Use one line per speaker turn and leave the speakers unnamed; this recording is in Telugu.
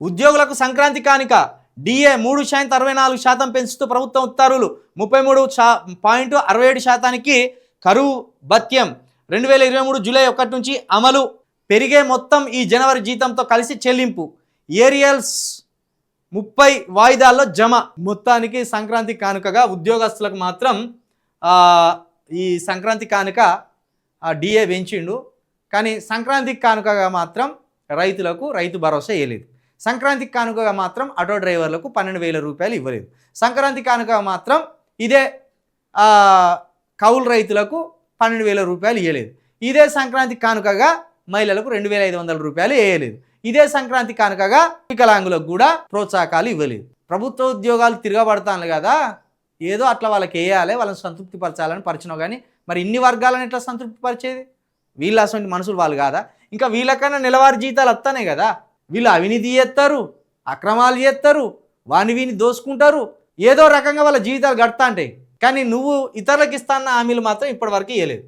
ఉద్యోగులకు సంక్రాంతి కానుక డిఏ 3.64% పెంచుతూ ప్రభుత్వం ఉత్తర్వులు 33.67% కరువు భత్యం 2023 జూలై 1 నుంచి అమలు పెరిగే మొత్తం ఈ జనవరి జీతంతో కలిసి చెల్లింపు ఏరియల్స్ 30 వాయిదాల్లో జమ మొత్తానికి సంక్రాంతి కానుకగా ఉద్యోగస్తులకు మాత్రం ఈ సంక్రాంతి కానుక డిఏ పెంచిండు కానీ సంక్రాంతి కానుకగా మాత్రం రైతులకు రైతు భరోసా ఇవ్వలేదు సంక్రాంతి కానుకగా మాత్రం ఆటో డ్రైవర్లకు 12,000 రూపాయలు ఇవ్వలేదు సంక్రాంతి కానుకగా మాత్రం ఇదే కౌలు రైతులకు 12,000 రూపాయలు ఇవ్వలేదు ఇదే సంక్రాంతి కానుకగా మహిళలకు 2,500 రూపాయలు వేయలేదు ఇదే సంక్రాంతి కానుకగా వికలాంగులకు కూడా ప్రోత్సాహకాలు ఇవ్వలేదు ప్రభుత్వ ఉద్యోగాలు తిరగబడతాను కదా ఏదో అట్లా వాళ్ళకి వేయాలి వాళ్ళని సంతృప్తి పరచాలని పరిచినావు కానీ మరి ఇన్ని వర్గాలను ఎట్లా సంతృప్తి పరిచేది వీళ్ళు అసలు మనుషులు వాళ్ళు కాదా ఇంకా వీళ్ళకన్నా నెలవారీ జీతాలు వస్తానే కదా వీళ్ళు అవినీతి చేస్తారు అక్రమాలు చేస్తారు వీని దోసుకుంటారు ఏదో రకంగా వాళ్ళ జీవితాలు గడతా ఉంటాయి కానీ నువ్వు ఇతరులకు ఇస్తాన్న హామీలు మాత్రం ఇప్పటివరకు ఇవ్వలేదు